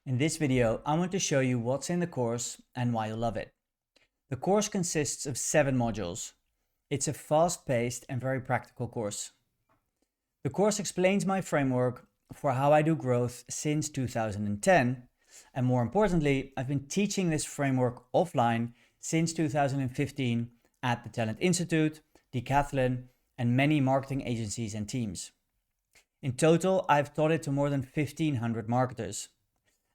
In this video, I want to show you what's in the course and why you'll love it. The course consists of 7 modules. It's a fast-paced and very practical course. The course explains my framework for how I do growth since 2010, and more importantly, I've been teaching this framework offline since 2015 at the Talent Institute, Decathlon, and many marketing agencies and teams. In total, I've taught it to more than 1,500 marketers.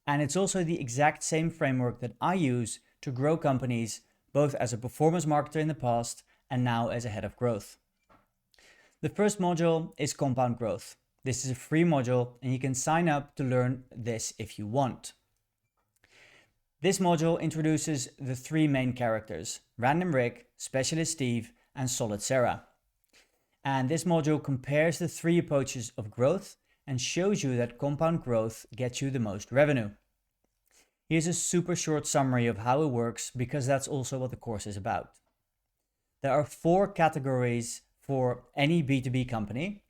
And it's also the exact same framework that I use to grow companies, both as a performance marketer in the past and now as a head of growth. The first module is Compound Growth. This is a free module and you can sign up to learn this if you want. This module introduces the 3 main characters, Random Rick, Specialist Steve, and Solid Sarah. And this module compares the 3 approaches of growth and shows you that compound growth gets you the most revenue. Here's a super short summary of how it works because that's also what the course is about. There are 4 categories for any B2B company,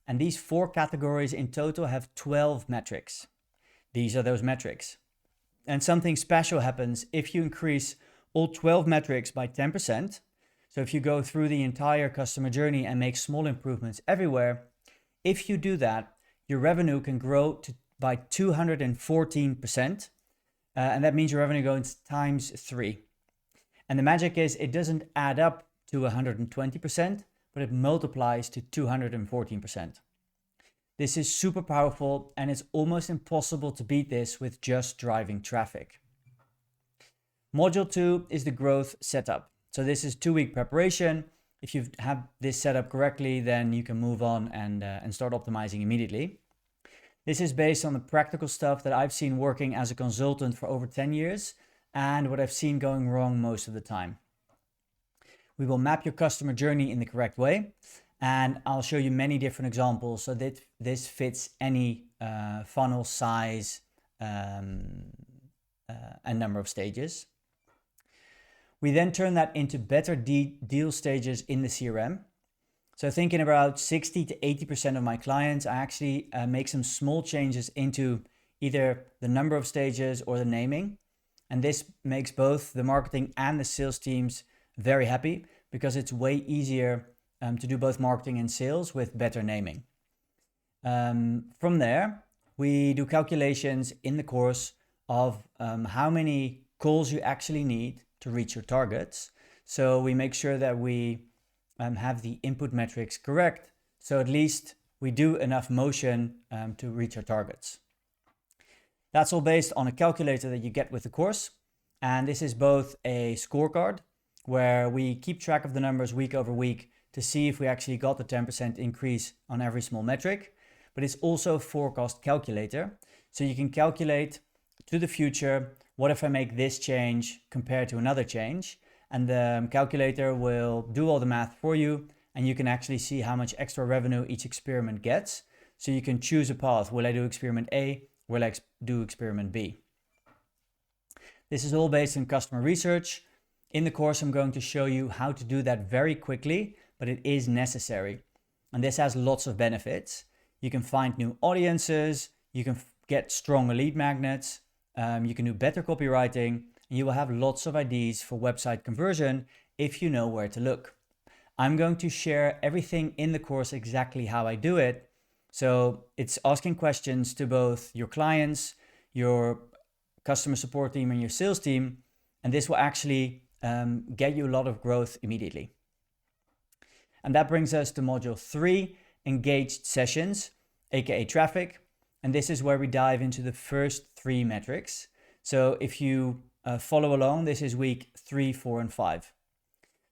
and these 4 categories in total have 12 metrics. These are those metrics. And something special happens if you increase all 12 metrics by 10%. So if you go through the entire customer journey and make small improvements everywhere, if you do that, your revenue can grow by 214%. And that means your revenue goes times 3. And the magic is it doesn't add up to 120%, but it multiplies to 214%. This is super powerful and it's almost impossible to beat this with just driving traffic. Module 2 is the growth setup. So this is 2-week preparation. If you have this set up correctly, then you can move on and start optimizing immediately. This is based on the practical stuff that I've seen working as a consultant for over 10 years and what I've seen going wrong most of the time. We will map your customer journey in the correct way, and I'll show you many different examples so that this fits any funnel size and number of stages. We then turn that into better deal stages in the CRM. So thinking about 60 to 80% of my clients, I actually make some small changes into either the number of stages or the naming. And this makes both the marketing and the sales teams very happy because it's way easier to do both marketing and sales with better naming. From there, we do calculations in the course of how many calls you actually need to reach your targets. So we make sure that we have the input metrics correct. So at least we do enough motion to reach our targets. That's all based on a calculator that you get with the course. And this is both a scorecard where we keep track of the numbers week over week to see if we actually got the 10% increase on every small metric. But it's also a forecast calculator. So you can calculate to the future, what if I make this change compared to another change? And the calculator will do all the math for you, and you can actually see how much extra revenue each experiment gets. So you can choose a path. Will I do experiment A? Will I do experiment B? This is all based on customer research. In the course, I'm going to show you how to do that very quickly, but it is necessary. And this has lots of benefits. You can find new audiences. You can get stronger lead magnets. You can do better copywriting. And you will have lots of ideas for website conversion if you know where to look. I'm going to share everything in the course exactly how I do it. So it's asking questions to both your clients, your customer support team, and your sales team. And this will actually get you a lot of growth immediately. And that brings us to module 3, engaged sessions, aka traffic. And this is where we dive into the first 3 metrics. So if you follow along, this is week 3, 4, and 5.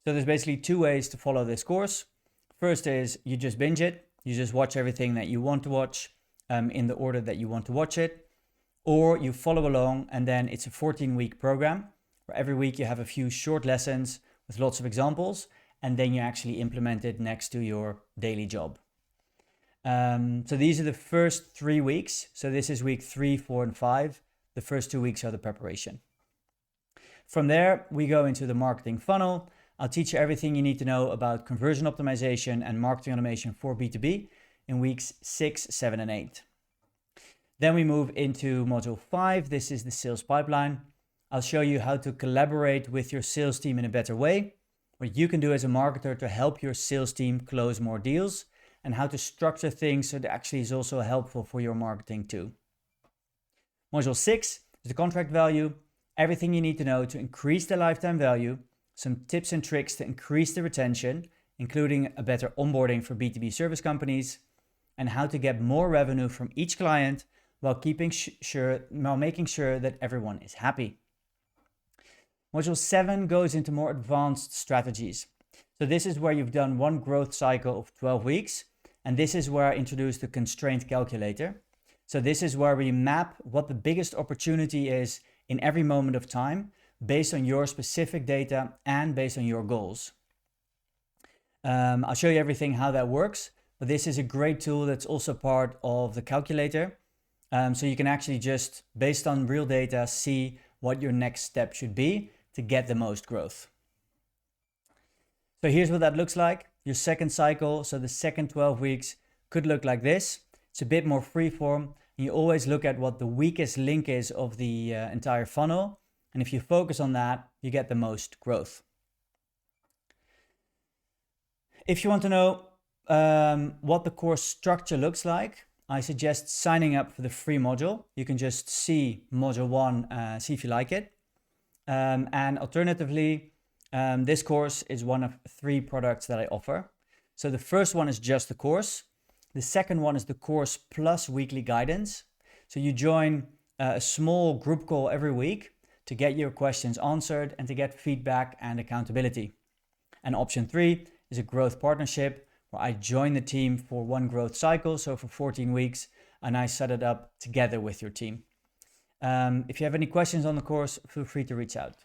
So there's basically 2 ways to follow this course. First is you just binge it. You just watch everything that you want to watch in the order that you want to watch it. Or you follow along and then it's a 14-week program where every week you have a few short lessons with lots of examples and then you actually implement it next to your daily job. So these are the first 3 weeks. So this is week 3, 4, and 5. The first 2 weeks are the preparation. From there, we go into the marketing funnel. I'll teach you everything you need to know about conversion optimization and marketing automation for B2B in weeks 6, 7, and 8. Then we move into module 5. This is the sales pipeline. I'll show you how to collaborate with your sales team in a better way, what you can do as a marketer to help your sales team close more deals, and how to structure things so that actually is also helpful for your marketing too. Module 6 is the contract value, everything you need to know to increase the lifetime value, some tips and tricks to increase the retention, including a better onboarding for B2B service companies, and how to get more revenue from each client while making sure that everyone is happy. Module 7 goes into more advanced strategies. So this is where you've done one growth cycle of 12 weeks. And this is where I introduced the constraint calculator. So this is where we map what the biggest opportunity is in every moment of time based on your specific data and based on your goals. I'll show you everything how that works. But this is a great tool that's also part of the calculator. So you can actually just, based on real data, see what your next step should be to get the most growth. So here's what that looks like. Your second cycle, so the second 12 weeks could look like this. It's a bit more freeform. You always look at what the weakest link is of the entire funnel. And if you focus on that, you get the most growth. If you want to know what the course structure looks like, I suggest signing up for the free module. You can just see module 1, see if you like it. And alternatively, this course is one of 3 products that I offer. So the first one is just the course. The second one is the course plus weekly guidance. So you join a small group call every week to get your questions answered and to get feedback and accountability. And option 3 is a growth partnership where I join the team for one growth cycle, so for 14 weeks, and I set it up together with your team. If you have any questions on the course, feel free to reach out.